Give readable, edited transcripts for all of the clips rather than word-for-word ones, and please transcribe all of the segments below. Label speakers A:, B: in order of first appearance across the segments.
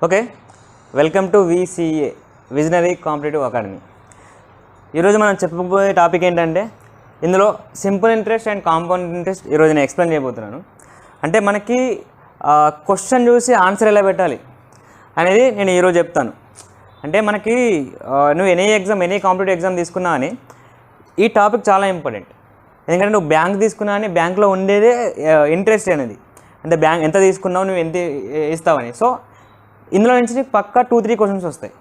A: Okay, welcome to VCA visionary competitive academy. ఈరోజు మనం చెప్పబోయే టాపిక్ ఏంటంటే ఇందులో simple interest and compound interest ఈరోజు నేను ఎక్స్ప్లెయిన్ చేయబోతున్నాను. అంటే మనకి క్వశ్చన్ చూసి ఆన్సర్ ఎలా పెట్టాలి అనేది నేను ఈరోజు చెప్తాను. అంటే మనకి నువ్వు ఎనీ కాంపిటేటివ్ ఎగ్జామ్ తీసుకున్నా అని ఈ టాపిక్ చాలా ఇంపార్టెంట్. ఎందుకంటే నువ్వు బ్యాంక్ తీసుకున్నా అని బ్యాంక్లో ఉండేదే ఇంట్రెస్ట్ అనేది, అంటే బ్యాంక్ ఎంత తీసుకున్నావు, నువ్వు ఎంత ఇస్తావని. సో ఇందులో నుంచి నీకు పక్కా 2-3 క్వశ్చన్స్ వస్తాయి.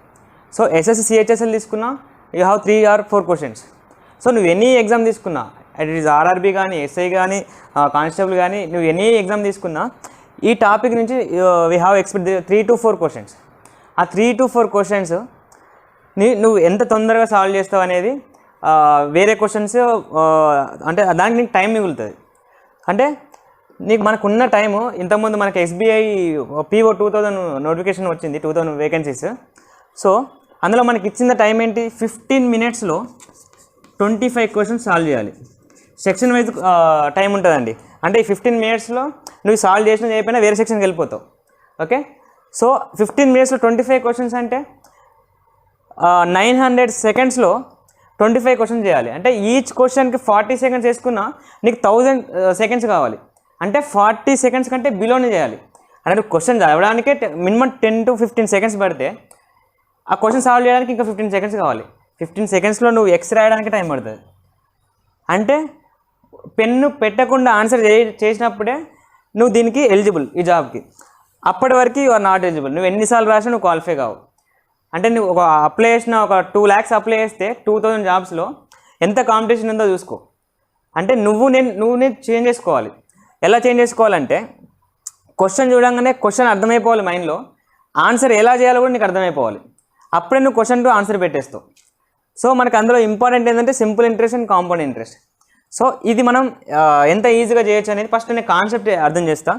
A: సో ఎస్ఎస్సి సిహెచ్ఎస్ఎల్ తీసుకున్నా you have 3 or 4 questions. So నువ్వు ఎనీ ఎగ్జామ్ తీసుకున్నా, ఇట్ ఈస్ ఆర్ఆర్బీ కానీ, ఎస్ఐ కానీ, కానిస్టేబుల్ కానీ, నువ్వు ఎనీ ఎగ్జామ్ తీసుకున్నా ఈ టాపిక్ నుంచి we have expect 3 to 4 questions. ఆ 3 to 4 క్వశ్చన్స్ నువ్వు ఎంత తొందరగా సాల్వ్ చేస్తావు అనేది వేరే క్వశ్చన్స్, అంటే దానికి నీకు టైం మిగులుతుంది. అంటే మనకున్న టైము, ఇంతకుముందు మనకి ఎస్బీఐ PO 2000 నోటిఫికేషన్ వచ్చింది, 2000 వేకెన్సీస్. సో అందులో మనకి ఇచ్చిన టైం ఏంటి, 15 minutesలో 25 క్వశ్చన్స్ సాల్వ్ చేయాలి. సెక్షన్ వైజ్ టైం ఉంటుందండి. అంటే ఈ 15 minutesలో నువ్వు సాల్వ్ చేసిన అయిపోయినా వేరే సెక్షన్కి వెళ్ళిపోతావు. ఓకే, సో 15 minutesలో 25 క్వశ్చన్స్ అంటే 900 secondsలో 25 క్వశ్చన్స్ చేయాలి. అంటే ఈచ్ క్వశ్చన్కి 40 seconds వేసుకున్నా నీకు 1000 seconds కావాలి. అంటే 40 seconds కంటే బిలోనే చేయాలి. అంటే నువ్వు క్వశ్చన్ చదవడానికే మినిమం 10 to 15 seconds పడితే ఆ క్వశ్చన్ సాల్వ్ చేయడానికి ఇంకా 15 seconds కావాలి. 15 secondsలో నువ్వు ఎక్స్ రాయడానికి టైం పడుతుంది. అంటే పెన్ను పెట్టకుండా ఆన్సర్ చేసినప్పుడే నువ్వు దీనికి ఎలిజిబుల్, ఈ జాబ్కి. అప్పటి వరకు యు ఆర్ నాట్ ఎలిజిబుల్. నువ్వు ఎన్నిసార్లు రాసినా నువ్వు క్వాలిఫై కావు. అంటే నువ్వు అప్లై చేసిన ఒక 2 lakhs అప్లై చేస్తే 2000 jobsలో ఎంత కాంపిటీషన్ ఉందో చూసుకో. అంటే నువ్వు నేను చేంజ్ చేసుకోవాలి. ఎలా చేంజ్ చేసుకోవాలంటే క్వశ్చన్ చూడంగానే క్వశ్చన్ అర్థమైపోవాలి మైండ్లో, ఆన్సర్ ఎలా చేయాలో కూడా నీకు అర్థమైపోవాలి. అప్పుడే నువ్వు క్వశ్చన్ టు ఆన్సర్ పెట్టేస్తావు. సో మనకు అందులో ఇంపార్టెంట్ ఏంటంటే simple interest and compound interest. So ఇది మనం ఎంత ఈజీగా చేయొచ్చు అనేది ఫస్ట్ నేను కాన్సెప్ట్ అర్థం చేస్తా.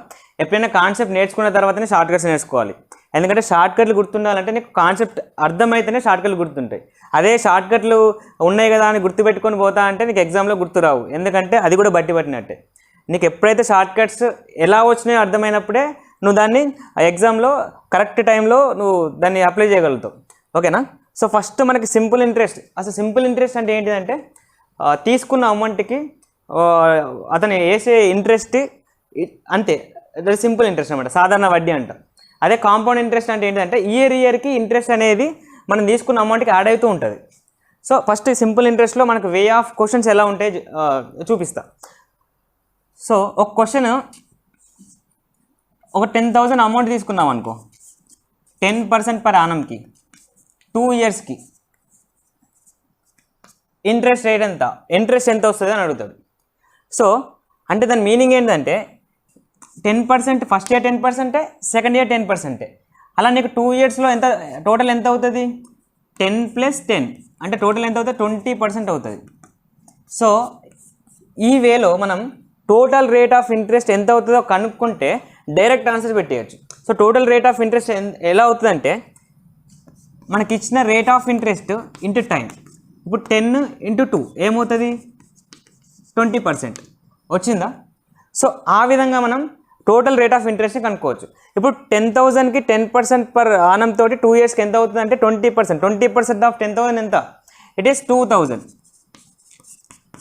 A: ఎప్పుడైనా కాన్సెప్ట్ నేర్చుకున్న తర్వాతనే షార్ట్ కట్స్ నేర్చుకోవాలి. ఎందుకంటే షార్ట్ కట్లు గుర్తుండాలంటే నీకు కాన్సెప్ట్ అర్థమైతేనే షార్ట్ కట్లు గుర్తుంటాయి. అదే షార్ట్ కట్లు ఉన్నాయి కదా అని గుర్తుపెట్టుకొని పోతా అంటే నీకు ఎగ్జామ్లో గుర్తురావు. ఎందుకంటే అది కూడా బట్టి పట్టినట్టే. నీకు ఎప్పుడైతే షార్ట్ కట్స్ ఎలా వచ్చినాయో అర్థమైనప్పుడే నువ్వు దాన్ని ఎగ్జామ్లో కరెక్ట్ టైంలో నువ్వు దాన్ని అప్లై చేయగలుగుతావు. ఓకేనా? సో ఫస్ట్ మనకి సింపుల్ ఇంట్రెస్ట్. అసలు సింపుల్ ఇంట్రెస్ట్ అంటే ఏంటిదంటే తీసుకున్న అమౌంట్కి అతను వేసే ఇంట్రెస్ట్ అంతే, అది సింపుల్ ఇంట్రెస్ట్ అనమాట, సాధారణ వడ్డీ అంట. అదే కాంపౌండ్ ఇంట్రెస్ట్ అంటే ఏంటంటే ఇయర్కి ఇంట్రెస్ట్ అనేది మనం తీసుకున్న అమౌంట్కి యాడ్ అవుతూ ఉంటుంది. సో ఫస్ట్ సింపుల్ ఇంట్రెస్ట్లో మనకు వే ఆఫ్ క్వశ్చన్స్ ఎలా ఉంటాయి చూపిస్తా. సో ఒక క్వశ్చన్, ఒక 10,000 అమౌంట్ తీసుకున్నాం అనుకో, 10% per annumకి 2 yearsకి ఇంట్రెస్ట్ రేట్ ఎంత, ఇంట్రెస్ట్ ఎంత వస్తుంది అని అడుగుతాడు. సో అంటే దాని మీనింగ్ ఏంటంటే 10% ఫస్ట్ ఇయర్ 10%, సెకండ్ ఇయర్ 10%. అలా నీకు 2 yearsలో ఎంత టోటల్ ఎంత అవుతుంది, 10 + 10 అంటే టోటల్ ఎంత అవుతుంది, 20% అవుతుంది. సో ఈ వేలో మనం టోటల్ రేట్ ఆఫ్ ఇంట్రెస్ట్ ఎంత అవుతుందో కనుక్కుంటే డైరెక్ట్ ఆన్సర్ పెట్టేయచ్చు. So total rate of interest ఎలా అవుతుందంటే మనకి ఇచ్చిన rate of interest into time. ఇప్పుడు 10 × 2 ఏమవుతుంది, 20% వచ్చిందా? సో ఆ విధంగా మనం టోటల్ రేట్ ఆఫ్ ఇంట్రెస్ట్ని కనుక్కోవచ్చు. ఇప్పుడు 10,000కి 10% per annum తోటి 2 yearsకి ఎంత అవుతుంది అంటే 20%. 20% ఆఫ్ 10,000 ఎంత, ఇట్ ఈస్ 2,000.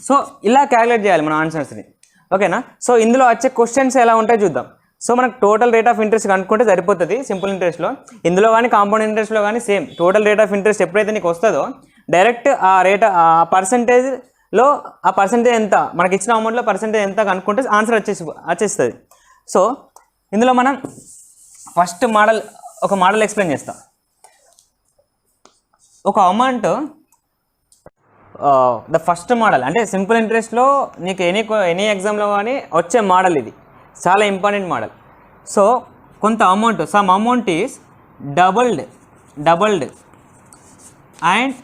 A: సో ఇలా క్యాలిక్యులేట్ చేయాలి మన ఆన్సర్స్ని. ఓకేనా? సో ఇందులో వచ్చే క్వశ్చన్స్ ఎలా ఉంటాయో చూద్దాం. సో మనకు టోటల్ రేట్ ఆఫ్ ఇంట్రెస్ట్ కనుక్కుంటే సరిపోతుంది సింపుల్ ఇంట్రెస్ట్లో. ఇందులో కానీ కాంపౌండ్ ఇంట్రెస్ట్లో కానీ same total rate of interest ఎప్పుడైతే నీకు వస్తుందో డైరెక్ట్ ఆ పర్సంటేజ్లో ఆ పర్సంటేజ్ ఎంత, మనకి ఇచ్చిన అమౌంట్లో పర్సంటేజ్ ఎంత కనుక్కుంటే ఆన్సర్ వచ్చేస్తుంది. సో ఇందులో మనం ఫస్ట్ ఒక మోడల్ ఎక్స్ప్లెయిన్ చేస్తాం. ఒక అమౌంట్ ద ఫస్ట్ మోడల్ అంటే సింపుల్ ఇంట్రెస్ట్లో నీకు ఎనీ ఎగ్జామ్లో కానీ వచ్చే మోడల్ ఇది, చాలా ఇంపార్టెంట్ మోడల్. సో కొంత amount, some amount is doubled and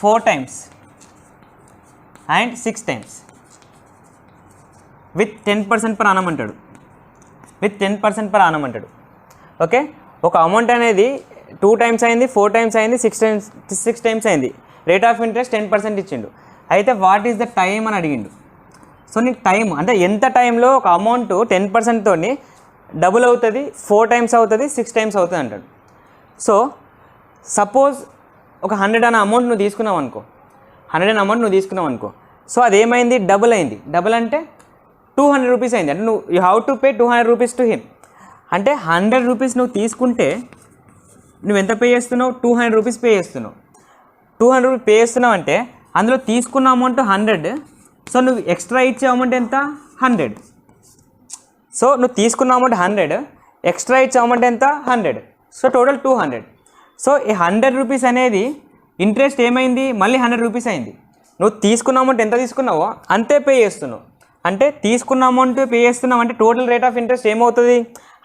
A: 4 times and 6 times with 10% per annum అంటాడు. విత్ 10% per annum అంటాడు. ఓకే, ఒక అమౌంట్ అనేది 2 times అయింది, 4 times అయింది, 6 times అయింది. రేట్ ఆఫ్ ఇంట్రెస్ట్ 10% ఇచ్చిండు. అయితే వాట్ ఈస్ ద టైం అని అడిగిండు. సో నీకు టైం అంటే ఎంత టైంలో ఒక అమౌంట్ 10%తోని డబుల్ అవుతుంది, 4 టైమ్స్ అవుతుంది, 6 టైమ్స్ అవుతుంది అంటాడు. సో సపోజ్ ఒక 100 అనే అమౌంట్ నువ్వు తీసుకున్నావు అనుకో, 100 అనే అమౌంట్ నువ్వు తీసుకున్నావు అనుకో. సో అదేమైంది, డబుల్ అయింది. డబుల్ అంటే 200 రూపీస్ అయింది. అంటే నువ్వు you have to pay 200 rupees to him. అంటే 100 రూపీస్ నువ్వు తీసుకుంటే నువ్వు ఎంత పే చేస్తున్నావు, 200 రూపీస్ పే చేస్తున్నావు. 200 రూపీస్ పే చేస్తున్నావు అంటే అందులో తీసుకున్న అమౌంట్ 100. సో నువ్వు ఎక్స్ట్రా ఇచ్చే అమౌంట్ ఎంత, 100. సో నువ్వు తీసుకున్న అమౌంట్ 100, ఎక్స్ట్రా ఇచ్చే అమౌంట్ ఎంత, 100. So total 200. సో ఈ 100 రూపీస్ అనేది ఇంట్రెస్ట్ ఏమైంది, మళ్ళీ 100 రూపీస్ అయింది. నువ్వు తీసుకున్న అమౌంట్ ఎంత తీసుకున్నావో అంతే పే చేస్తున్నావు. అంటే తీసుకున్న అమౌంట్ పే చేస్తున్నావు అంటే టోటల్ రేట్ ఆఫ్ ఇంట్రెస్ట్ ఏమవుతుంది,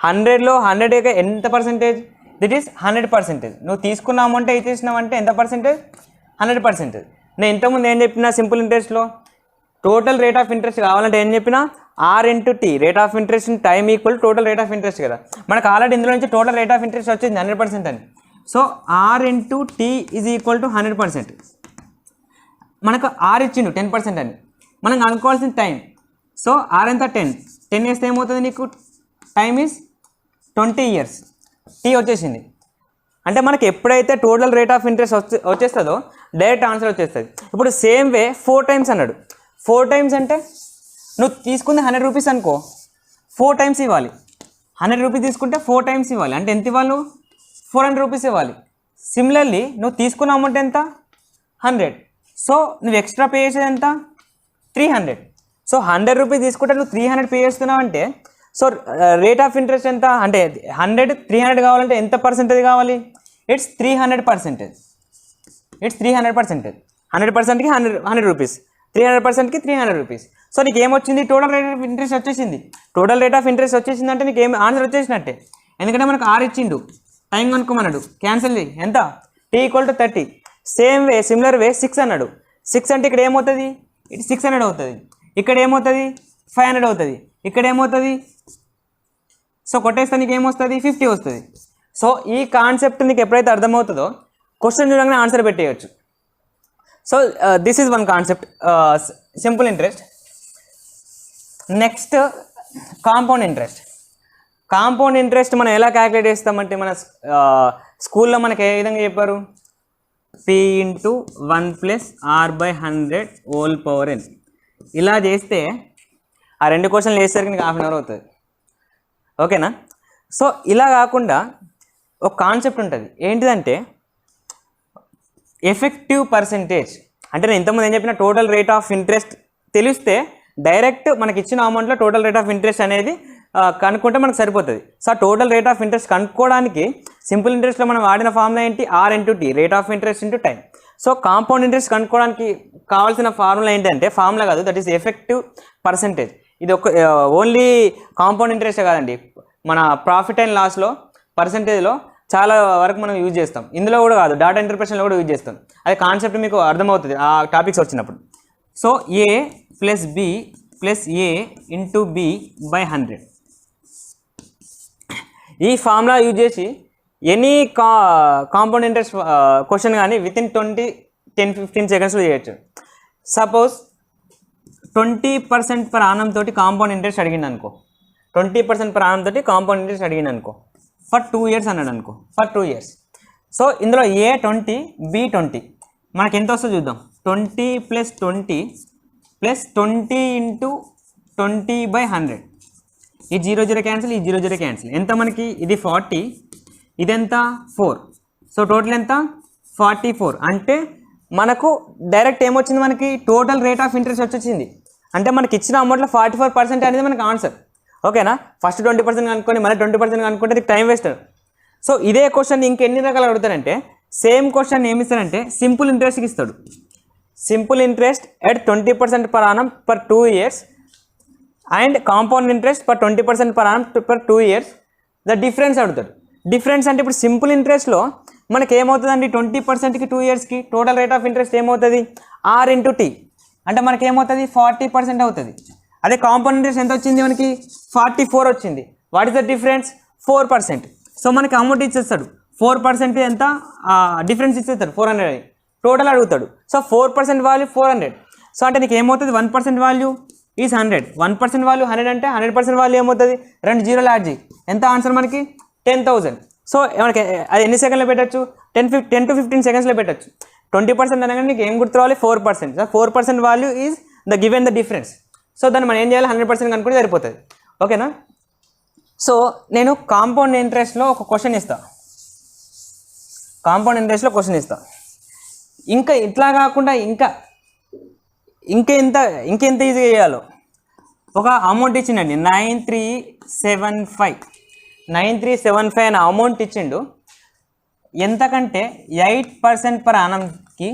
A: 100లో 100 ఎంత పర్సెంటేజ్, దిట్ ఈస్ 100%. నువ్వు తీసుకున్న అమౌంట్ ఇచ్చేసినావు అంటే ఎంత పర్సెంటేజ్, 100%. నేను ఇంతకుముందు ఏం చెప్పినా సింపుల్ ఇంట్రెస్ట్లో టోటల్ రేట్ ఆఫ్ ఇంట్రెస్ట్ కావాలంటే ఏం చెప్పినా, R into T, rate of interest in time equal total rate of interest కదా. మనకు ఆల్రెడీ ఇందులో నుంచి టోటల్ రేట్ ఆఫ్ ఇంట్రెస్ట్ వచ్చింది 100% అని. So R into T is equal to 100%. మనకు R ఇచ్చిండు 10% అని, మనం అనుకోవాల్సిన టైం. సో R ఎంత, 10 వేస్తే ఏమవుతుంది నీకు, టైమ్ ఈజ్ 20 years. T వచ్చేసింది. అంటే మనకి ఎప్పుడైతే టోటల్ రేట్ ఆఫ్ ఇంట్రెస్ట్ వచ్చేస్తుందో డైరెక్ట్ ఆన్సర్ వచ్చేస్తుంది. ఇప్పుడు సేమ్ వే 4 టైమ్స్ అన్నాడు. 4 టైమ్స్ అంటే నువ్వు తీసుకుంది 100 రూపీస్ అనుకో, 4 టైమ్స్ ఇవ్వాలి. 100 రూపీస్ తీసుకుంటే 4 టైమ్స్ ఇవ్వాలి. అంటే ఎంత ఇవ్వాలి నువ్వు, 400 రూపీస్ ఇవ్వాలి. సిమిలర్లీ నువ్వు తీసుకున్న అమౌంట్ ఎంత, 100. సో నువ్వు ఎక్స్ట్రా పే చేసేది ఎంత, 300. సో 100 రూపీస్ తీసుకుంటే నువ్వు 300 పే చేస్తున్నావు అంటే సో రేట్ ఆఫ్ ఇంట్రెస్ట్ ఎంత అంటే 100 300 కావాలంటే ఎంత పర్సెంటేజ్ కావాలి, ఇట్స్ 300%. ఇట్స్ 300%. 100%కి 100 రూపీస్, 300%కి 300 రూపీస్. సో నీకు ఏమొచ్చింది, టోటల్ రేట్ ఆఫ్ ఇంట్రెస్ట్ వచ్చేసింది. టోటల్ రేట్ ఆఫ్ ఇంట్రెస్ట్ వచ్చేసింది అంటే నీకు ఏం ఆన్సర్ వచ్చేసినట్టే. ఎందుకంటే మనకు R ఇచ్చిండు, టైం కనుక్కోమన్నాడు, క్యాన్సిల్ చేయి. ఎంత, T equal to 30. Same way similar way 6 అన్నాడు. 6 అంటే ఇక్కడ ఏమవుతుంది, ఇటు 600 అవుతుంది. ఇక్కడ ఏమవుతుంది, 500 అవుతుంది. ఇక్కడ ఏమవుతుంది, సో కొట్టేస్తే నీకు ఏమొస్తుంది, 50 వస్తుంది. సో ఈ కాన్సెప్ట్ నీకు ఎప్పుడైతే అర్థమవుతుందో క్వశ్చన్ చూడగానే ఆన్సర్ పెట్టేయచ్చు. So this is one concept, simple interest. Next compound interest. Compound interest మనం ఎలా క్యాలిక్యులేట్ చేస్తామంటే మన స్కూల్లో మనకి ఏ విధంగా చెప్పారు, P into 1 + R/100 whole power n. ఇలా చేస్తే ఆ 2 క్వశ్చన్లు వేసేసరికి నీకు 1/2 అవర్ అవుతుంది. ఓకేనా. సో ఇలా కాకుండా ఒక కాన్సెప్ట్ ఉంటుంది, ఏంటిదంటే ఎఫెక్టివ్ పర్సెంటేజ్. అంటే నేను ఇంతకుముందు ఏం చెప్పిన, టోటల్ రేట్ ఆఫ్ ఇంట్రెస్ట్ తెలిస్తే డైరెక్ట్ మనకి ఇచ్చిన అమౌంట్లో టోటల్ రేట్ ఆఫ్ ఇంట్రెస్ట్ అనేది కనుక్కుంటే మనకు సరిపోతుంది. So total rate of interest కనుక్కోవడానికి సింపుల్ ఇంట్రెస్ట్లో మనం వాడిన ఫార్ములా ఏంటి, R into T, rate of interest into time. So compound interest కనుక్కోవడానికి కావాల్సిన ఫార్ములా ఏంటంటే, ఫార్ములా కాదు, దట్ ఈస్ ఎఫెక్టివ్ పర్సెంటేజ్. ఇది ఒక ఓన్లీ కాంపౌండ్ ఇంట్రెస్టే కాదండి, మన ప్రాఫిట్ అండ్ లాస్లో పర్సెంటేజ్లో చాలా వరకు మనం యూజ్ చేస్తాం. ఇందులో కూడా కాదు, డాటా ఇంటర్ప్రిటేషన్లో కూడా యూజ్ చేస్తాం. అది కాన్సెప్ట్ మీకు అర్థమవుతుంది ఆ టాపిక్స్ వచ్చినప్పుడు. So A + B + A into B/100. ఈ ఫార్ములా యూజ్ చేసి ఎనీ కాంపౌండ్ ఇంట్రెస్ట్ క్వశ్చన్ కానీ వితిన్ 10-15 సెకండ్స్లో చేయొచ్చు. సపోజ్ 20% per annum తోటి కాంపౌండ్ ఇంట్రెస్ట్ అడిగింది అనుకో, 20% per annum తోటి కాంపౌండ్ ఇంట్రెస్ట్ అడిగింది అనుకో, ఫర్ 2 years అన్నాడు అనుకో, ఫర్ 2 years. సో ఇందులో A 20, B 20, మనకి ఎంత వస్తుందో చూద్దాం. 20 + 20 + 20 ఇంటూ 20/100. ఈ 0 0 క్యాన్సిల్, ఈ 0 0 క్యాన్సిల్. ఎంత మనకి, ఇది 40, ఇదెంత 4. సో టోటల్ ఎంత, 44. అంటే మనకు డైరెక్ట్ ఏమొచ్చింది, మనకి టోటల్ రేట్ ఆఫ్ ఇంట్రెస్ట్ వచ్చేసింది. అంటే మనకి ఇచ్చిన అమౌంట్లో 44% అనేది మనకి ఆన్సర్. ఓకేనా. ఫస్ట్ 20% కనుక్కొని మళ్ళీ 20% కనుక్కుంటే ఇది టైం వేస్ట్. సో ఇదే క్వశ్చన్ ఇంకెన్ని రకాలు అడుగుతారంటే, సేమ్ క్వశ్చన్ ఏమి ఇస్తారంటే సింపుల్ ఇంట్రెస్ట్కి ఇస్తాడు. Simple interest at 20% per annum per 2 years and compound interest per 20% per annum per 2 years. The difference అడుగుతాడు. డిఫరెన్స్ అంటే ఇప్పుడు సింపుల్ ఇంట్రెస్ట్లో మనకి ఏమవుతుందండి, 20%కి 2 yearsకి టోటల్ రేట్ ఆఫ్ ఇంట్రెస్ట్ ఏమవుతుంది, R ఇంటూ T. అంటే మనకి ఏమవుతుంది, 40% అవుతుంది. అదే కాంపౌండ్ ఇంట్రెస్ట్ ఎంత వచ్చింది, మనకి 44 వచ్చింది. What is the difference, 4%. So మనకి అమౌంట్ ఇచ్చేస్తాడు, 4% ఎంత డిఫరెన్స్ ఇచ్చేస్తాడు, 400 టోటల్ అడుగుతాడు. So 4% value 400. సో అంటే నీకు ఏమవుతుంది, 1% వాల్యూ ఈజ్ 100. 1% వాల్యూ 100 అంటే 100% వాల్యూ ఏమవుతుంది, 2 జీరోలు యాడ్ చేయి, ఎంత ఆన్సర్ మనకి 10,000. సో మనకి అది ఎన్ని సెకండ్లో పెట్టచ్చు, 10 to 15 సెకండ్స్లో పెట్టచ్చు. 20% అనగానే నీకు ఏం గుర్తురావాలి, 4%. So 4% value is the given the difference. So దాన్ని మనం ఏం చేయాలి, 100% కనుక్కుంటే సరిపోతుంది. ఓకేనా. సో నేను కాంపౌండ్ ఇంట్రెస్ట్లో ఒక క్వశ్చన్ ఇస్తాను, కాంపౌండ్ ఇంట్రెస్ట్లో క్వశ్చన్ ఇస్తాను. ఇంకా ఇట్లా కాకుండా ఇంకెంత ఈజీగా చేయాలో ఒక అమౌంట్ ఇచ్చిండండి, 9375 అనే అమౌంట్ ఇచ్చిండు. ఎంతకంటే 8% పర్ యానంకి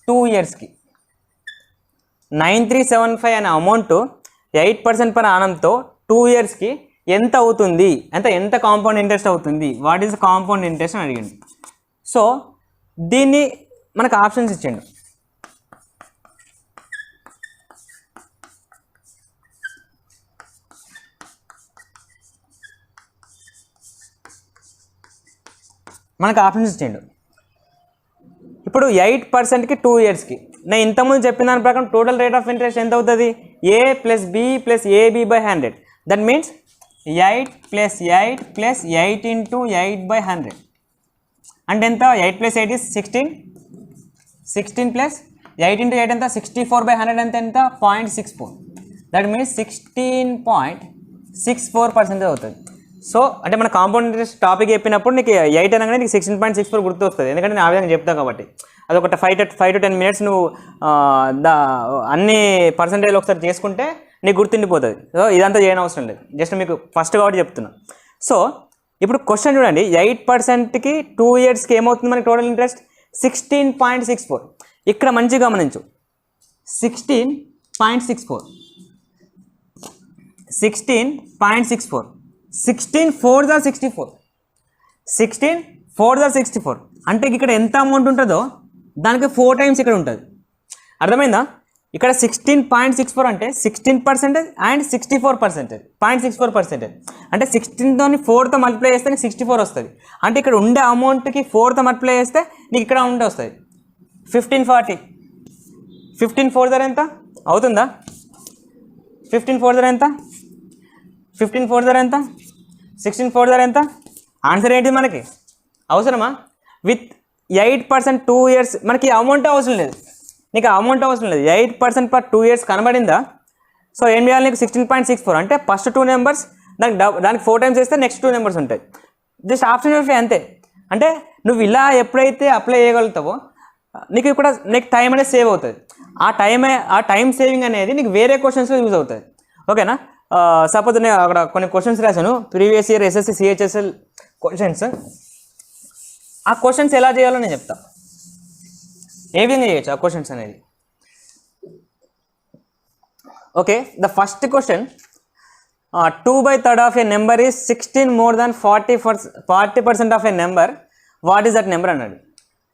A: 2 ఇయర్స్కి. 9375 అనే అమౌంట్ 8% పర్ యానంతో 2 ఇయర్స్కి ఎంత అవుతుంది, ఎంత కాంపౌండ్ ఇంట్రెస్ట్ అవుతుంది, వాట్ ఈస్ కాంపౌండ్ ఇంట్రెస్ట్ అని అడిగిండు. సో దీన్ని మనకు ఆప్షన్స్ ఇచ్చిండు. ఇప్పుడు 8%కి 2 ఇయర్స్కి నేను ఇంతకుముందు చెప్పిన దాని ప్రకారం టోటల్ రేట్ ఆఫ్ ఇంట్రెస్ట్ ఎంత అవుతుంది, A + B + AB/100. That means 8 + 8 + 8 × 8/100 అంటే ఎంత, 8 + 8 is 16. 16 + 8 × 8 ఎంత, 64/100 అంటే ఎంత, 0.64. దట్ మీన్స్ 16.64% అవుతుంది. సో అంటే మన కాంపౌండ్ ఇంట్రెస్ట్ టాపిక్ చెప్పినప్పుడు నీకు 8 అనగానే నీకు 16.64 గుర్తు వస్తుంది, ఎందుకంటే నేను ఆ విధంగా చెప్తాను కాబట్టి. అదొక 5 to 10 minutes నువ్వు అన్ని పర్సంటేజ్లు ఒకసారి చేసుకుంటే నీకు గుర్తుండిపోతుంది. సో ఇదంతా చేయని అవసరం లేదు, జస్ట్ మీకు ఫస్ట్ కాబట్టి చెప్తున్నా. సో ఇప్పుడు క్వశ్చన్ చూడండి, 8%కి 2 ఇయర్స్కి ఏమవుతుంది మనకి టోటల్ ఇంట్రెస్ట్ 16.64. ఇక్కడ మంచిగా గమనించు, 16.64 16 4s are 64. 16 4s are 64 అంటే ఇక్కడ ఎంత అమౌంట్ ఉంటుందో దానికి 4 times ఇక్కడ ఉంటుంది. అర్థమైందా? ఇక్కడ 16.64 అంటే 16% అండ్ 64%, 0.64%. అంటే 16తో 4తో మల్టిప్లై చేస్తే నీకు 64 వస్తుంది. అంటే ఇక్కడ ఉండే అమౌంట్కి 4తో మల్టిప్లై చేస్తే నీకు ఇక్కడ ఉండే వస్తుంది 1540. 15 4 ధర ఎంత అవుతుందా? 15 4 ధర ఎంత? 15 4 ధర ఎంత? 16 4 ధర ఎంత? ఆన్సర్ ఏంటి మనకి అవసరమా? విత్ 8% 2 years మనకి అమౌంట్ అవసరం లేదు, నీకు అమౌంట్ అవసరం లేదు. 8% per 2 years కనబడిందా? సో ఏం చేయాలి నీకు 16.64 అంటే ఫస్ట్ 2 నెంబర్స్ దానికి 4 times వేస్తే నెక్స్ట్ 2 నెంబర్స్ ఉంటాయి. జస్ట్ ఆప్షన్ అంతే. అంటే నువ్వు ఇలా ఎప్పుడైతే అప్లై చేయగలుగుతావో నీకు ఇక్కడ నీకు టైం అనేది సేవ్ అవుతుంది. ఆ టైం సేవింగ్ అనేది నీకు వేరే క్వశ్చన్స్లో యూజ్ అవుతుంది. ఓకేనా? సపోజ్ నేను అక్కడ కొన్ని క్వశ్చన్స్ రాశాను, previous year SSC CHSL questions. ఆ క్వశ్చన్స్ ఎలా చేయాలో నేను చెప్తా, ఏ విధంగా చేయొచ్చు ఆ క్వశ్చన్స్ అనేది. Okay, the first question, 2/3 of A number is 16 more than 40% of A number, what is that number అన్నాడు.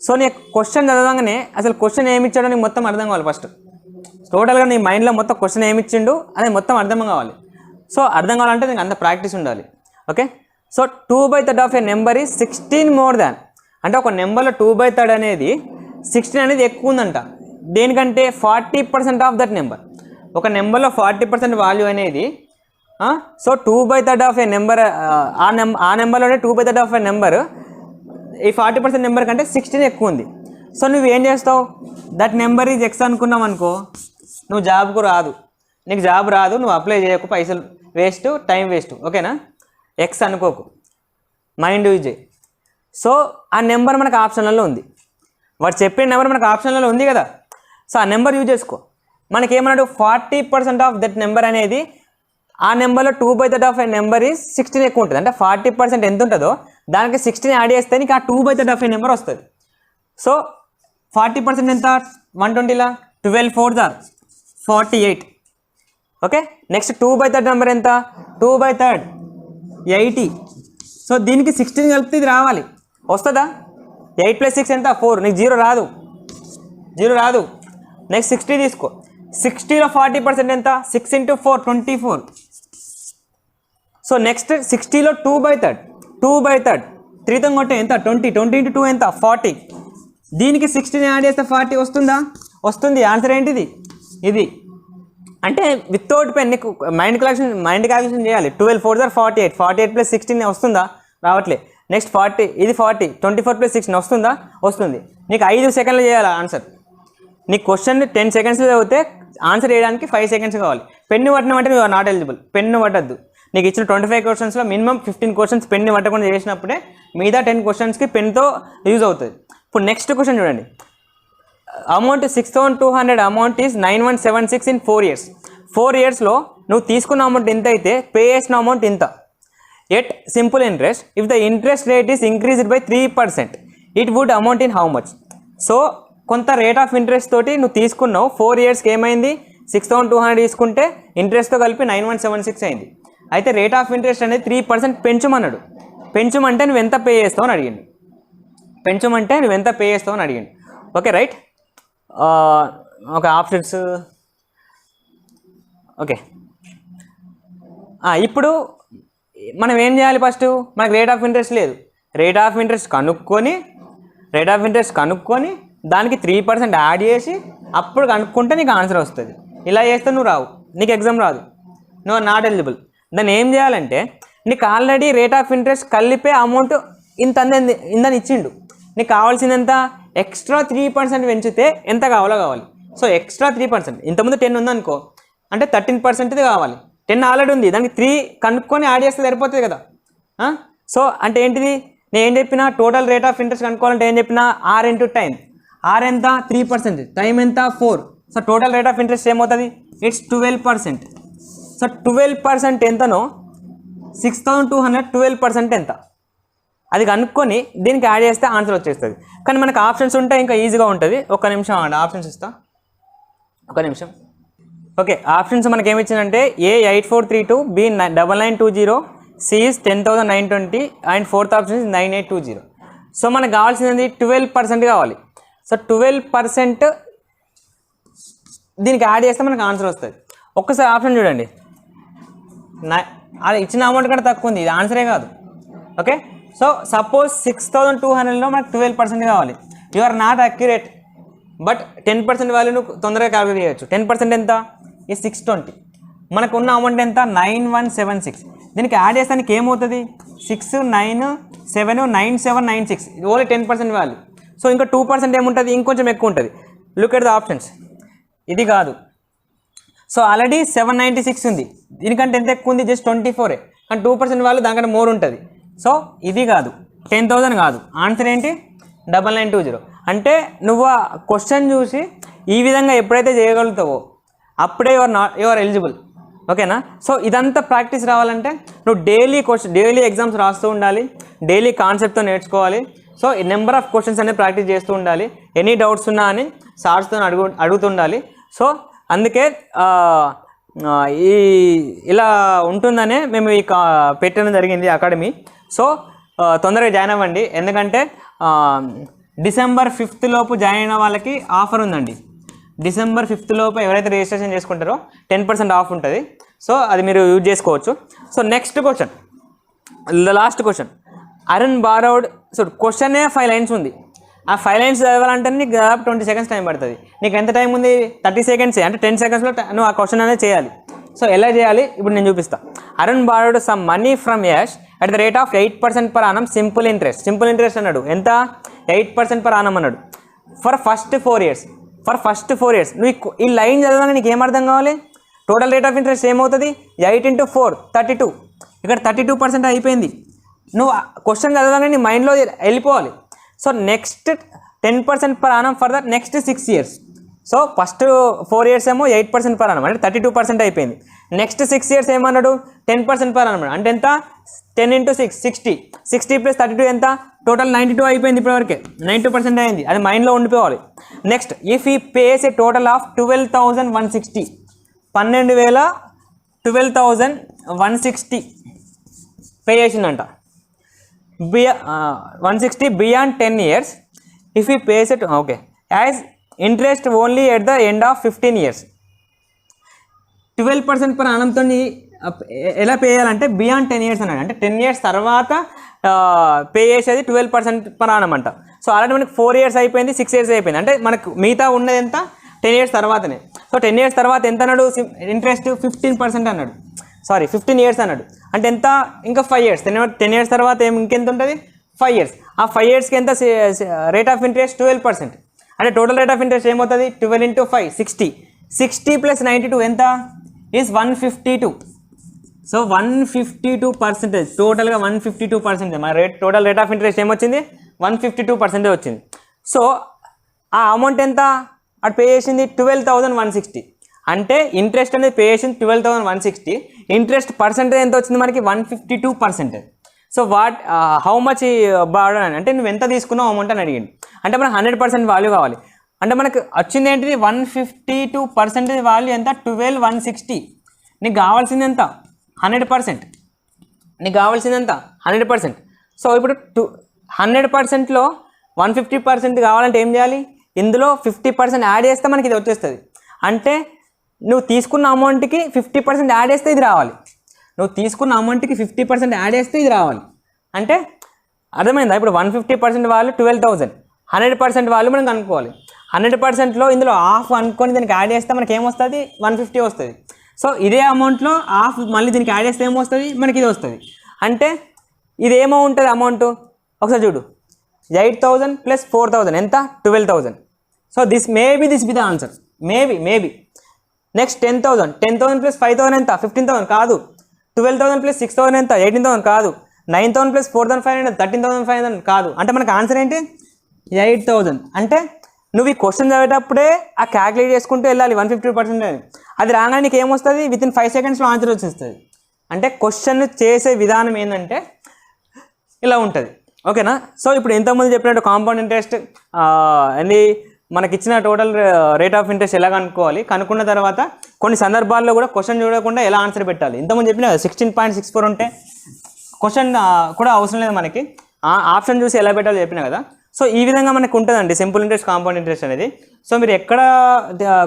A: సో నీ క్వశ్చన్ చదవగానే అసలు క్వశ్చన్ ఏమి ఇచ్చాడో నీకు మొత్తం అర్థం కావాలి. ఫస్ట్ టోటల్గా నీ మైండ్లో మొత్తం క్వశ్చన్ ఏమి ఇచ్చిండు అనేది మొత్తం అర్థం కావాలి. సో అర్థం కావాలంటే నీకు అంత ప్రాక్టీస్ ఉండాలి. Okay, so 2/3 of A number is 16 more than అంటే ఒక నెంబర్లో 2/3 అనేది 16 అనేది ఎక్కువ ఉందంట. దేనికంటే 40% ఆఫ్ దట్ నెంబర్. ఒక నెంబర్లో 40% వాల్యూ అనేది, సో 2/3 ఆఫ్ ఏ నెంబర్, ఆ నెంబర్లోనే 2/3 ఆఫ్ ఏ నెంబర్ ఈ 40% నెంబర్ కంటే 16 ఎక్కువ ఉంది. సో నువ్వు ఏం చేస్తావు, దట్ నెంబర్ ఈజ్ ఎక్స్ అనుకున్నావు అనుకో, నువ్వు జాబ్కు రాదు, నీకు జాబ్ రాదు, నువ్వు అప్లై చేయకు, పైసలు వేస్ట్, టైం వేస్ట్. ఓకేనా? ఎక్స్ అనుకోకు, మైండ్ యూజ్ చేయి. సో ఆ నెంబర్ మనకు ఆప్షన్లలో ఉంది, వాడు చెప్పిన నెంబర్ మనకు ఆప్షన్లలో ఉంది కదా. సో ఆ నెంబర్ యూజ్ చేసుకో. మనకేమన్నాడు, 40% ఆఫ్ దట్ నెంబర్ అనేది ఆ నెంబర్లో 2/3 ఆఫ్ ఏ నెంబర్ ఈజ్ 16 ఎక్కువ ఉంటుంది. అంటే 40% ఎంత ఉంటుందో దానికి 16 యాడ్ చేస్తే నీకు ఆ 2/3 ఆఫ్ ఏ నెంబర్ వస్తుంది. సో 40% ఎంత, 120లా 12 4s are 48. Okay, next 2/3 number ఎంత, 2/3 80. సో దీనికి 16 కలిపితే ఇది రావాలి, వస్తుందా? 8 + 6 ఎంత, 4. నీకు 0 రాదు. నెక్స్ట్ 60 తీసుకో, 60లో 40% ఎంత, 6 × 4 24. సో నెక్స్ట్ 60లో 2/3 3తో కొట్టే ఎంత, 20 × 2 ఎంత, 40. దీనికి 16 యాడ్ చేస్తే 40 వస్తుందా? వస్తుంది. ఆన్సర్ ఏంటిది? ఇది. అంటే వితౌట్ పెన్ నీకు మైండ్ క్యాల్కులేషన్ చేయాలి. 12 4 48, 48 + 16 వస్తుందా? రావట్లే. నెక్స్ట్ 40, ఇది 40, 24 + 16 వస్తుందా? వస్తుంది. నీకు 5 సెకండ్లు చేయాలి ఆన్సర్. నీ క్వశ్చన్ 10 సెకండ్స్లో చదివితే ఆన్సర్ చేయడానికి 5 సెకండ్స్ కావాలి. పెన్ను పట్టినామంటే నువ్వు నాట్ ఎలిజిబుల్. పెన్ను పట్టద్దు. నీకు ఇచ్చిన 25 క్వశ్చన్స్లో మినిమం 15 క్వశ్చన్స్ పెన్ను పట్టకుండా చేసినప్పుడే మిగతా 10 క్వశ్చన్స్కి పెన్తో యూజ్ అవుతుంది. ఇప్పుడు నెక్స్ట్ క్వశ్చన్ చూడండి. Amount 6200 amount is 9176 in 4 years. 4 yearsలో నువ్వు తీసుకున్న అమౌంట్ ఎంత అయితే పే చేసిన అమౌంట్ ఇంత. At simple interest if the interest rate is increased by 3%, it would amount in how much? So కొంత రేట్ ఆఫ్ ఇంట్రెస్ట్ తోటి నువ్వు తీసుకున్నావు. 4 yearsకి ఏమైంది? 6200 తీసుకుంటే ఇంట్రెస్ట్తో కలిపి 9176 అయింది. అయితే రేట్ ఆఫ్ ఇంట్రెస్ట్ అనేది 3% పెంచుమన్నాడు. పెంచుమంటే నువ్వు ఎంత పే చేస్తావు అని అడిగిండు. పెంచుమంటే నువ్వు ఎంత పే చేస్తావు అని అడిగిండు. Okay right. ఒక ఆప్షన్స్. ఓకే, ఇప్పుడు మనం ఏం చేయాలి? ఫస్ట్ మనకు రేట్ ఆఫ్ ఇంట్రెస్ట్ లేదు. రేట్ ఆఫ్ ఇంట్రెస్ట్ కనుక్కొని దానికి 3% యాడ్ చేసి అప్పుడు కనుక్కుంటే నీకు ఆన్సర్ వస్తుంది. ఇలా చేస్తే నువ్వు రావు, నీకు ఎగ్జామ్ రాదు, నువ్వు నాట్ ఎలిజిబుల్. దాన్ని ఏం చేయాలంటే నీకు ఆల్రెడీ రేట్ ఆఫ్ ఇంట్రెస్ట్ కలిపే అమౌంట్ ఇందని ఇచ్చిండు. నీకు కావాల్సింది ఎంత? ఎక్స్ట్రా 3% పెంచితే ఎంత కావాలి. సో ఎక్స్ట్రా 3%, ఇంతకుముందు 10 ఉందనుకో అంటే 13% కావాలి. 10 ఆల్రెడీ ఉంది, దానికి 3 కనుక్కొని యాడ్ చేస్తే సరిపోతుంది కదా. సో అంటే ఏంటిది? నేను ఏం చెప్పినా టోటల్ రేట్ ఆఫ్ ఇంట్రెస్ట్ కనుక్కోవాలంటే ఏం చెప్పినా R × టైం. R ఎంత? 3%. టైం ఎంత? 4. So total rate of interest ఏమవుతుంది? ఇట్స్ 12%. సో 12% ఎంతనో 6200 12% ఎంత అది కనుక్కొని దీనికి యాడ్ చేస్తే ఆన్సర్ వచ్చేస్తుంది. కానీ మనకు ఆప్షన్స్ ఉంటే ఇంకా ఈజీగా ఉంటుంది. ఒక నిమిషం అండి, ఆప్షన్స్ ఇస్తా, ఒక నిమిషం. ఓకే, ఆప్షన్స్ మనకి ఏమి ఇచ్చిందంటే A 8432, B 9920, C is 10920 and fourth option is 9820. So మనకు కావాల్సింది 12% కావాలి. సో 12% దీనికి యాడ్ చేస్తే మనకు ఆన్సర్ వస్తుంది. ఒక్కసారి ఆప్షన్ చూడండి, అది ఇచ్చిన అమౌంట్ కంటే తక్కువ ఉంది, ఇది ఆన్సరే కాదు. ఓకే, సో సపోజ్ 6200లో మనకు 12% కావాలి. You are not accurate, but 10% value నువ్వు తొందరగా క్యాలిక్యులేట్ చేయొచ్చు. 10% ఎంత? ఈ 620. మనకు ఉన్న అమౌంట్ ఎంత? 9176. దీనికి యాడ్ చేస్తానికి ఏమవుతుంది? 6 9 7 9796, ఓన్లీ 10% వాల్యూ. సో ఇంకా 2% ఏముంటుంది? ఇంకొంచెం ఎక్కువ ఉంటుంది. Look at the options. ఇది కాదు. సో ఆల్రెడీ 796 ఉంది, దీనికంటే ఎంత ఎక్కువ ఉంది? జస్ట్ 24. కానీ 2% వాల్యూ దానికంటే మోర్ ఉంటుంది. సో ఇది కాదు, 10,000 కాదు. ఆన్సర్ ఏంటి? 9920. అంటే నువ్వు ఆ క్వశ్చన్ చూసి ఈ విధంగా ఎప్పుడైతే చేయగలుగుతావో అప్పుడే యువర్ ఎలిజిబుల్. ఓకేనా? సో ఇదంతా ప్రాక్టీస్ రావాలంటే నువ్వు డైలీ ఎగ్జామ్స్ రాస్తూ ఉండాలి, డైలీ కాన్సెప్ట్తో నేర్చుకోవాలి. సో ఈ నెంబర్ ఆఫ్ క్వశ్చన్స్ అనేది ప్రాక్టీస్ చేస్తూ ఉండాలి. ఎనీ డౌట్స్ ఉన్నా అని సార్స్తో అడుగుతుండాలి. సో అందుకే ఇలా ఉంటుందనే మేము పెట్టడం జరిగింది అకాడమీ. సో తొందరగా జాయిన్ అవ్వండి, ఎందుకంటే December 5th లోపు జాయిన్ అయిన వాళ్ళకి ఆఫర్ ఉందండి. December 5th లోపు ఎవరైతే రిజిస్ట్రేషన్ చేసుకుంటారో 10% ఆఫ్ ఉంటుంది. సో అది మీరు యూజ్ చేసుకోవచ్చు. So next question, the last question. Arun borrowed. So క్వశ్చనే 5 lines ఉంది. ఆ 5 lines చదవాలంటే నీకు దాదాపు 20 seconds టైం పడుతుంది. నీకు ఎంత టైం ఉంది? 30 seconds. అంటే 10 secondsలో నువ్వు ఆ క్వశ్చన్ అనేది చేయాలి. సో ఎలా చేయాలి ఇప్పుడు నేను చూపిస్తా. Arun borrowed some money from Ash at the rate of 8% per annum simple interest. Simple interest అన్నాడు. ఎంత? 8% per annum అన్నాడు. For first 4 years. నువ్వు ఈ లైన్ చదవగానే నీకు ఏమర్థం కావాలి? టోటల్ రేట్ ఆఫ్ ఇంట్రెస్ట్ ఏమవుతుంది? 8 × 4 32. ఇక్కడ 32% అయిపోయింది. నువ్వు క్వశ్చన్ చదవగానే నీ మైండ్లో వెళ్ళిపోవాలి. So next 10% per annum for the next 6 years. So first 4 years ఏమో 8% per annum అంటే 32% అయిపోయింది. నెక్స్ట్ 6 years ఏమన్నాడు? 10% per annum అంటే ఎంత? 10 × 6 60. 60 + 32 ఎంత? టోటల్ 92 అయిపోయింది. ఇప్పటివరకే 92% అయింది. అది మైండ్లో ఉండిపోవాలి. Next if he pays a total of 12,160, 12,160 pay చేసిందంట. 160 beyond 10 years. If he pays it okay as interest only at the end of 15 years. 12% per annum తోని ఎలా పే చేయాలంటే బియాండ్ 10 years అన్నాడు. అంటే 10 years తర్వాత పే చేసేది 12% per annum అంట. So already మనకి 4 years అయిపోయింది, 6 years అయిపోయింది. అంటే మనకు మిగతా ఉన్నది ఎంత? 10 years తర్వాతనే. సో 10 years తర్వాత ఎంత అన్నాడు ఇంట్రెస్ట్ 15% అన్నాడు, సారీ 15 years అన్నాడు. అంటే ఎంత, ఇంకా 5 years. 10 years తర్వాత ఇంకెంత ఉంటుంది, 5 years. ఆ 5 yearsకి ఎంత రేట్ ఆఫ్ ఇంట్రెస్ట్ 12%. అంటే టోటల్ రేట్ ఆఫ్ ఇంట్రెస్ట్ ఏమవుతుంది, 12 into 5 60. 60 + 92 ఎంత ఈజ్ 152. సో 152%, టోటల్గా 152%. మన టోటల్ రేట్ ఆఫ్ ఇంట్రెస్ట్ ఏమొచ్చింది, 152% వచ్చింది. సో ఆ అమౌంట్ ఎంత అటు పే చేసింది, 12,160. అంటే ఇంట్రెస్ట్ అనేది పే చేసింది 12,160, ఇంట్రెస్ట్ పర్సెంటేజ్ ఎంత వచ్చింది మనకి 152%. సో హౌ మచ్ బార్డ్ అని అంటే నువ్వు ఎంత తీసుకున్నావు అమౌంట్ అని అడిగింది. అంటే మనకు 100% వాల్యూ కావాలి. అంటే మనకు వచ్చింది ఏంటిది 152% వాల్యూ ఎంత, 12,160. నీకు కావాల్సింది ఎంత 100%, నీకు కావాల్సింది ఎంత 100%. సో ఇప్పుడు 100%లో 150% కావాలంటే ఏం చేయాలి, ఇందులో 50% యాడ్ చేస్తే మనకి ఇది వచ్చేస్తుంది. అంటే నువ్వు తీసుకున్న అమౌంట్కి 50% యాడ్ చేస్తే ఇది రావాలి, నువ్వు తీసుకున్న అమౌంట్కి 50% యాడ్ చేస్తే ఇది రావాలి. అంటే అర్థమైందా, ఇప్పుడు 150% వాళ్ళు 12,000, 100% వాళ్ళు మనం కనుక్కోవాలి. 100%లో ఇందులో హాఫ్ అనుకొని దీనికి యాడ్ చేస్తే మనకి ఏమొస్తుంది, 150 వస్తుంది. సో ఇదే అమౌంట్లో హాఫ్ మళ్ళీ దీనికి యాడ్ చేస్తే ఏమొస్తుంది, మనకి ఇది వస్తుంది. అంటే ఇది ఏమో ఉంటుంది అమౌంట్, ఒకసారి చూడు, 8,000 + 4,000 ఎంత, 12,000. So this be the answer, maybe. Next 10,000 + 5,000 ఎంత, 15,000 కాదు. 12,000 + 6,000 ఎంత, 18,000 కాదు. 9,000 + 4,500 13,500 కాదు. అంటే మనకు ఆన్సర్ ఏంటి, 8,000. అంటే నువ్వు ఈ క్వశ్చన్ చదివేటప్పుడే ఆ క్యాలిక్యులేట్ చేసుకుంటూ వెళ్ళాలి 150% అని. అది రాగానే నీకు ఏమొస్తుంది, విత్ ఇన్ 5 secondsలో ఆన్సర్ వచ్చేస్తుంది. అంటే క్వశ్చన్ చేసే విధానం ఏంటంటే ఇలా ఉంటుంది, ఓకేనా. సో ఇప్పుడు ఎంతమంది చెప్పినట్టు కాంపౌండ్ ఇంట్రెస్ట్ అని మనకి ఇచ్చిన టోటల్ రేట్ ఆఫ్ ఇంట్రెస్ట్ ఎలా కనుక్కున్న తర్వాత కొన్ని సందర్భాల్లో కూడా క్వశ్చన్ చూడకుండా ఎలా ఆన్సర్ పెట్టాలి. ఇంతకుముందు చెప్పిన 16.64 ఉంటే క్వశ్చన్ కూడా అవసరం లేదు మనకి, ఆప్షన్ చూసి ఎలా పెట్టాలో చెప్పిన కదా. సో ఈ విధంగా మనకు ఉంటుందండి సింపుల్ ఇంట్రెస్ట్, కాంపౌండ్ ఇంట్రెస్ట్ అనేది. సో మీరు ఎక్కడ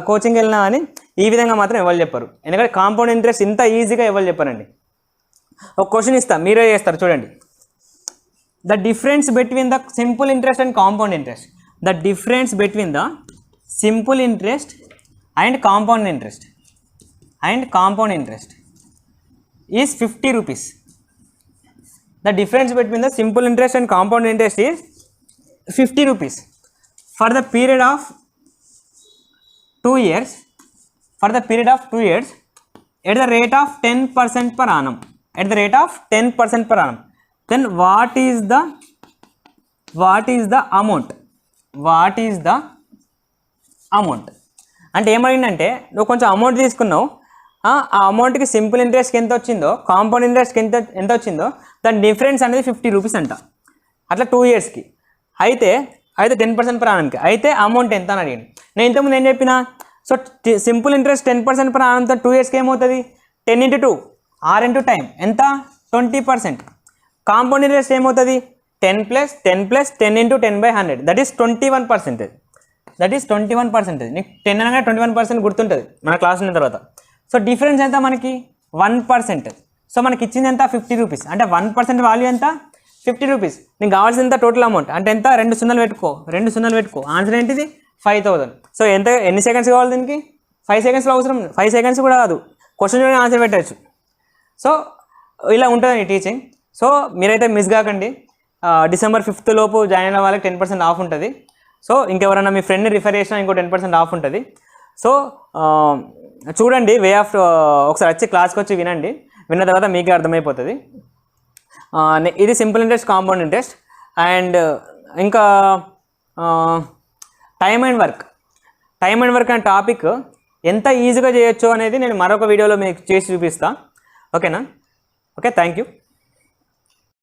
A: కోచింగ్ వెళ్ళినా అని ఈ విధంగా మాత్రం ఎవరు చెప్పరు, ఎందుకంటే కాంపౌండ్ ఇంట్రెస్ట్ ఇంత ఈజీగా ఎవరు చెప్పారండి. ఒక క్వశ్చన్ ఇస్తా, మీరే చేస్తారు చూడండి. The difference between the simple interest and compound interest, the difference between the simple interest and compound interest is 50 rupees. The difference between the simple interest and compound interest is 50 rupees for the period of 2 years. For the period of 2 years at the rate of 10% per annum. At the rate of 10% per annum. Then what is the amount? What is the amount? అంటే ఏమైందంటే నువ్వు కొంచెం amount తీసుకున్నావు, ఆ అమౌంట్కి simple ఇంట్రెస్ట్కి ఎంత వచ్చిందో, compound ఇంట్రెస్ట్కి ఎంత వచ్చిందో, దాని డిఫరెన్స్ అనేది 50 rupees అంట. అట్లా 2 yearsకి అయితే 10% per annumకి అయితే అమౌంట్ ఎంత అని అడిగాను. నేను ఇంతకుముందు ఏం చెప్పిన, so simple interest 10% per annum 2 yearsకి ఏమవుతుంది, 10 into 2 R into time ఎంత 20%. కాంపౌండ్ ఇంట్రెస్ట్ ఏమవుతుంది, 10 + 10 + 10 into 10/100 దట్ ఈస్ 21%. నీకు 10 అనగా 21% గుర్తుంటుంది మన క్లాస్ ఉన్న తర్వాత. సో డిఫరెన్స్ ఎంత మనకి 1%. సో మనకి ఇచ్చింది ఎంత 50 rupees. అంటే 1% వాల్యూ ఎంత 50 rupees. నీకు కావాల్సింది ఎంత టోటల్ అమౌంట్ అంటే ఎంత, 2 సున్నాలు పెట్టుకో. ఆన్సర్ ఏంటిది 5,000. సో ఎన్ని సెకండ్స్ కావాలి దీనికి, 5 secondsలో అవసరం, 5 seconds కూడా కాదు, క్వశ్చన్ చూడని ఆన్సర్ పెట్టచ్చు. సో ఇలా ఉంటుంది టీచింగ్. సో మీరైతే మిస్ కాకండి. December 5th లోపు జాయిన్ అయిన వాళ్ళకి 10% ఆఫ్ ఉంటుంది. సో ఇంకెవరైనా మీ ఫ్రెండ్ని రిఫర్ చేసినా ఇంకో 10% ఆఫ్ ఉంటుంది. సో చూడండి వే ఆఫ్, ఒకసారి వచ్చి క్లాస్కి వచ్చి వినండి, విన్న తర్వాత మీకే అర్థమైపోతుంది. ఇది simple interest, compound interest. And ఇంకా టైమ్ అండ్ వర్క్ అనే టాపిక్ ఎంత ఈజీగా చేయొచ్చు అనేది నేను మరొక వీడియోలో మీకు చేసి చూపిస్తాను. ఓకేనా? Okay, thank you.